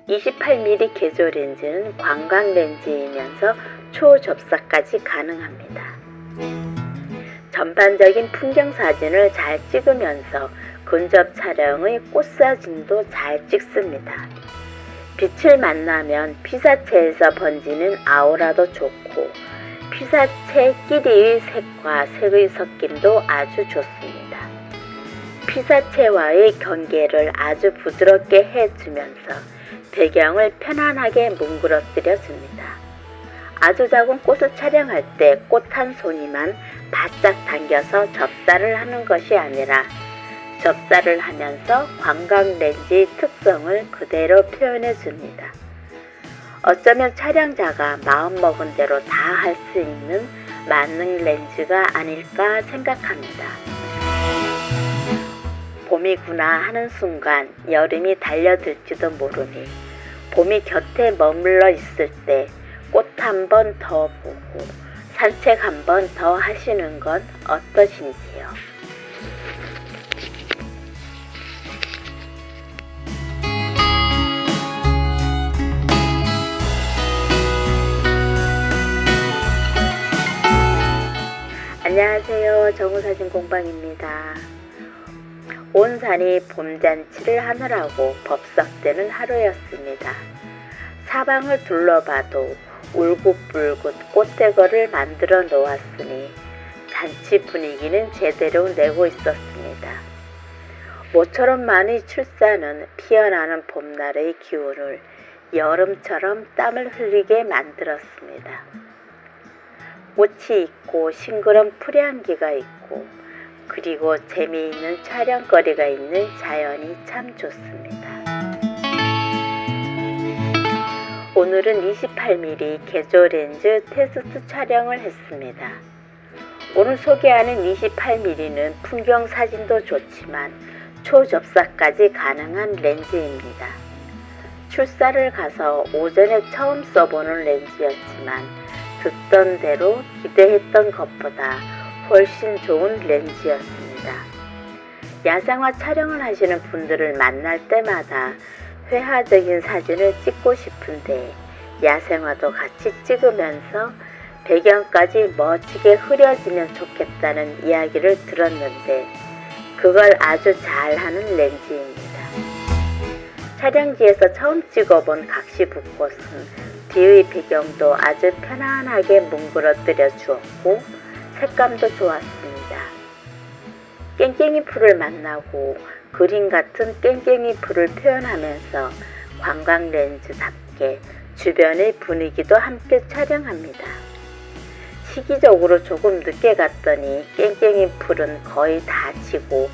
28mm 개조 렌즈는 광각 렌즈이면서 초접사까지 가능합니다. 전반적인 풍경 사진을 잘 찍으면서 근접 촬영의 꽃 사진도 잘 찍습니다. 빛을 만나면 피사체에서 번지는 아우라도 좋고 피사체끼리의 색과 색의 섞임도 아주 좋습니다. 피사체와의 경계를 아주 부드럽게 해주면서 배경을 편안하게 뭉그러뜨려 줍니다. 아주 작은 꽃을 촬영할 때 꽃 한 송이만 바짝 당겨서 접사를 하는 것이 아니라 접사를 하면서 광각 렌즈의 특성을 그대로 표현해 줍니다. 어쩌면 촬영자가 마음먹은 대로 다 할 수 있는 만능 렌즈가 아닐까 생각합니다. 봄이구나 하는 순간 여름이 달려들지도 모르니 봄이 곁에 머물러 있을 때 꽃 한 번 더 보고 산책 한 번 더 하시는 건 어떠신지요? 안녕하세요. 정우사진공방입니다. 온 산이 봄잔치를 하느라고 법석대는 하루였습니다. 사방을 둘러봐도 울긋불긋 꽃대거를 만들어 놓았으니 잔치 분위기는 제대로 내고 있었습니다. 모처럼 많이 출산은 피어나는 봄날의 기운을 여름처럼 땀을 흘리게 만들었습니다. 꽃이 있고 싱그런 풀향기가 있고 그리고 재미있는 촬영거리가 있는 자연이 참 좋습니다. 오늘은 28mm 개조 렌즈 테스트 촬영을 했습니다. 오늘 소개하는 28mm는 풍경 사진도 좋지만 초접사까지 가능한 렌즈입니다. 출사를 가서 오전에 처음 써보는 렌즈였지만 듣던 대로 기대했던 것보다 훨씬 좋은 렌즈였습니다. 야생화 촬영을 하시는 분들을 만날 때마다 회화적인 사진을 찍고 싶은데 야생화도 같이 찍으면서 배경까지 멋지게 흐려지면 좋겠다는 이야기를 들었는데 그걸 아주 잘하는 렌즈입니다. 촬영지에서 처음 찍어본 각시붓꽃은 뒤의 배경도 아주 편안하게 뭉그러뜨려 주었고 색감도 좋았습니다. 깽깽이 풀을 만나고 그림 같은 깽깽이 풀을 표현하면서 광각 렌즈답게 주변의 분위기도 함께 촬영합니다. 시기적으로 조금 늦게 갔더니 깽깽이 풀은 거의 다 지고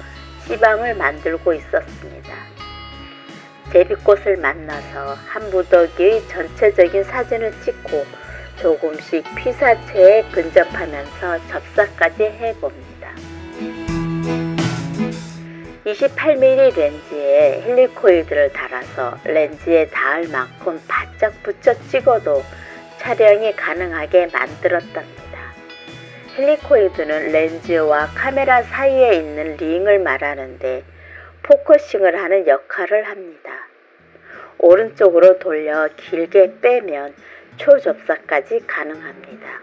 씨방을 만들고 있었습니다. 제비꽃을 만나서 한 무더기의 전체적인 사진을 찍고 조금씩 피사체에 근접하면서 접사까지 해봅니다. 28mm 렌즈에 헬리코이드를 달아서 렌즈에 닿을 만큼 바짝 붙여 찍어도 촬영이 가능하게 만들었답니다. 헬리코이드는 렌즈와 카메라 사이에 있는 링을 말하는데 포커싱을 하는 역할을 합니다. 오른쪽으로 돌려 길게 빼면 초접사까지 가능합니다.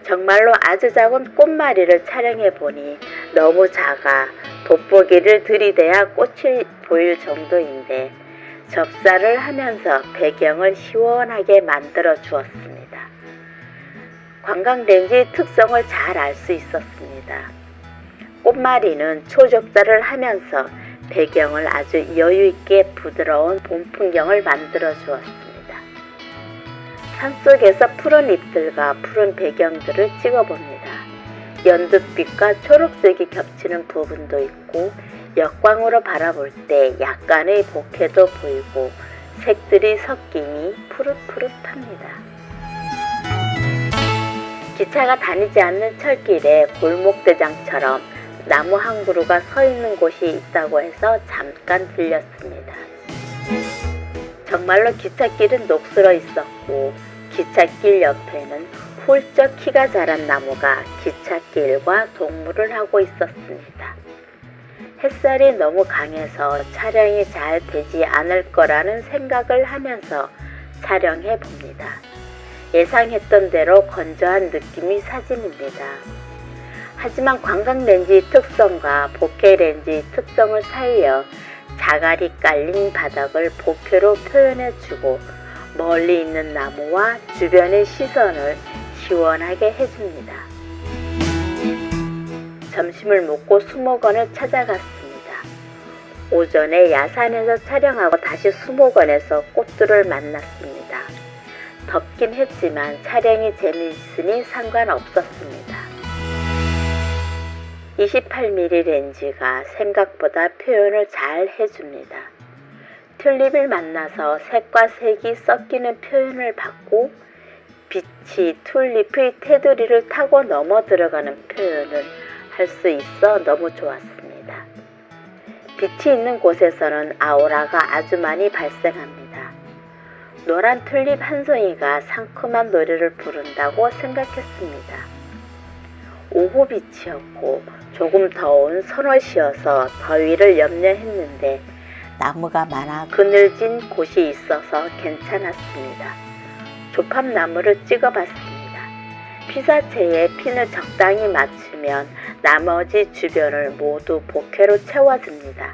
정말로 아주 작은 꽃마리를 촬영해 보니 너무 작아 돋보기를 들이대야 꽃이 보일 정도인데 접사를 하면서 배경을 시원하게 만들어 주었습니다. 광각 렌즈의 특성을 잘 알 수 있었습니다. 꽃마리는 초접사를 하면서 배경을 아주 여유있게 부드러운 봄 풍경을 만들어 주었습니다. 산속에서 푸른 잎들과 푸른 배경들을 찍어봅니다. 연두빛과 초록색이 겹치는 부분도 있고 역광으로 바라볼 때 약간의 bokeh도 보이고 색들이 섞이니 푸릇푸릇합니다. 기차가 다니지 않는 철길에 골목대장처럼 나무 한 그루가 서 있는 곳이 있다고 해서 잠깐 들렸습니다. 정말로 기찻길은 녹슬어 있었고 기찻길 옆에는 훌쩍 키가 자란 나무가 기찻길과 동물을 하고 있었습니다. 햇살이 너무 강해서 촬영이 잘 되지 않을 거라는 생각을 하면서 촬영해 봅니다. 예상했던 대로 건조한 느낌의 사진입니다. 하지만 관광 렌즈의 특성과 보케 렌즈의 특성을 살려 자갈이 깔린 바닥을 보케로 표현해주고 멀리 있는 나무와 주변의 시선을 시원하게 해줍니다. 점심을 먹고 수목원을 찾아갔습니다. 오전에 야산에서 촬영하고 다시 수목원에서 꽃들을 만났습니다. 덥긴 했지만 촬영이 재미있으니 상관없었습니다. 28mm 렌즈가 생각보다 표현을 잘 해줍니다. 튤립을 만나서 색과 색이 섞이는 표현을 받고 빛이 튤립의 테두리를 타고 넘어 들어가는 표현을 할 수 있어 너무 좋았습니다. 빛이 있는 곳에서는 아우라가 아주 많이 발생합니다. 노란 튤립 한 송이가 상큼한 노래를 부른다고 생각했습니다. 오후 빛이었고 조금 더운 서너시여서 더위를 염려했는데 나무가 많아 그늘진 곳이 있어서 괜찮았습니다. 조팝나무를 찍어봤습니다. 피사체에 핀을 적당히 맞추면 나머지 주변을 모두 보케로 채워줍니다.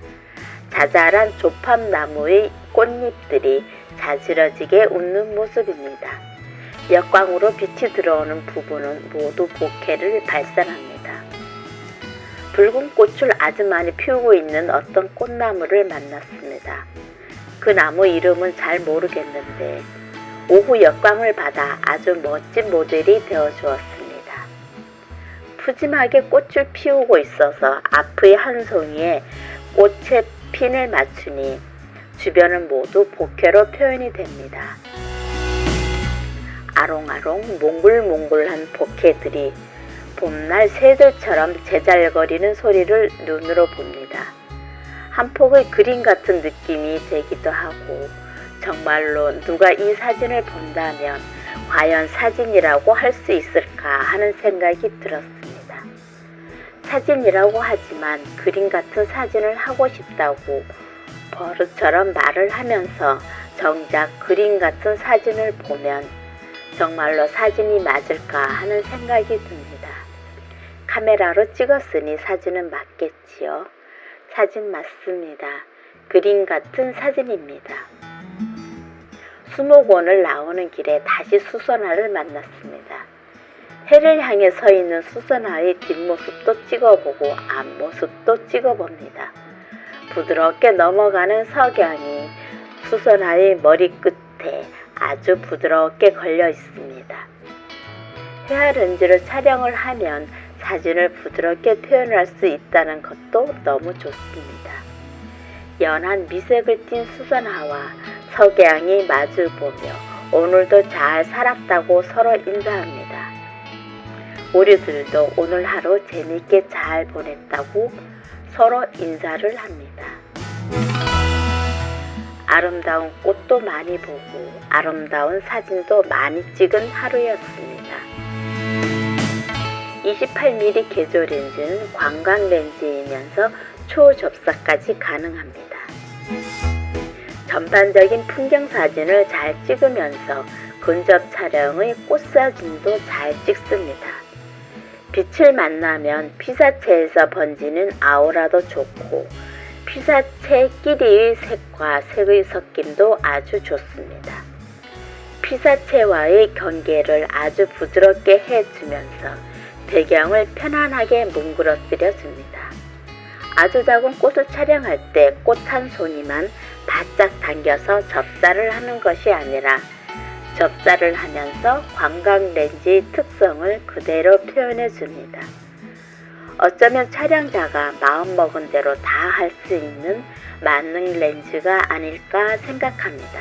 자잘한 조팝나무의 꽃잎들이 자지러지게 웃는 모습입니다. 역광으로 빛이 들어오는 부분은 모두 보케를 발산합니다. 붉은 꽃을 아주 많이 피우고 있는 어떤 꽃나무를 만났습니다. 그 나무 이름은 잘 모르겠는데 오후 역광을 받아 아주 멋진 모델이 되어주었습니다. 푸짐하게 꽃을 피우고 있어서 앞의 한 송이에 꽃에 핀을 맞추니 주변은 모두 보케로 표현이 됩니다. 아롱아롱 몽글몽글한 보케들이 봄날 새들처럼 제잘거리는 소리를 눈으로 봅니다. 한 폭의 그림 같은 느낌이 되기도 하고 정말로 누가 이 사진을 본다면 과연 사진이라고 할 수 있을까 하는 생각이 들었습니다. 사진이라고 하지만 그림 같은 사진을 하고 싶다고 버릇처럼 말을 하면서 정작 그림 같은 사진을 보면 정말로 사진이 맞을까 하는 생각이 듭니다. 카메라로 찍었으니 사진은 맞겠지요. 사진 맞습니다. 그림 같은 사진입니다. 수목원을 나오는 길에 다시 수선화를 만났습니다. 해를 향해 서 있는 수선화의 뒷모습도 찍어보고 앞모습도 찍어봅니다. 부드럽게 넘어가는 석양이 수선화의 머리끝에 아주 부드럽게 걸려 있습니다. 회화 렌즈로 촬영을 하면 사진을 부드럽게 표현할 수 있다는 것도 너무 좋습니다. 연한 미색을 띤 수선화와 석양이 마주보며 오늘도 잘 살았다고 서로 인사합니다. 우리들도 오늘 하루 재미있게 잘 보냈다고 서로 인사를 합니다. 아름다운 꽃도 많이 보고 아름다운 사진도 많이 찍은 하루였습니다. 28mm 개조 렌즈는 관광 렌즈이면서 초접사까지 가능합니다. 전반적인 풍경 사진을 잘 찍으면서 근접 촬영의 꽃 사진도 잘 찍습니다. 빛을 만나면 피사체에서 번지는 아우라도 좋고 피사체끼리의 색과 색의 섞임도 아주 좋습니다. 피사체와의 경계를 아주 부드럽게 해주면서 배경을 편안하게 뭉그러뜨려 줍니다. 아주 작은 꽃을 촬영할 때 꽃 한 송이만 바짝 당겨서 접사를 하는 것이 아니라 접사를 하면서 관광 렌즈의 특성을 그대로 표현해 줍니다. 어쩌면 촬영자가 마음먹은 대로 다 할 수 있는 만능 렌즈가 아닐까 생각합니다.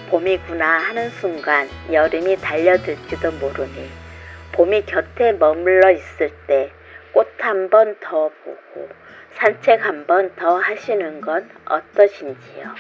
봄이구나 하는 순간 여름이 달려들지도 모르니 봄이 곁에 머물러 있을 때 꽃 한 번 더 보고 산책 한 번 더 하시는 건 어떠신지요?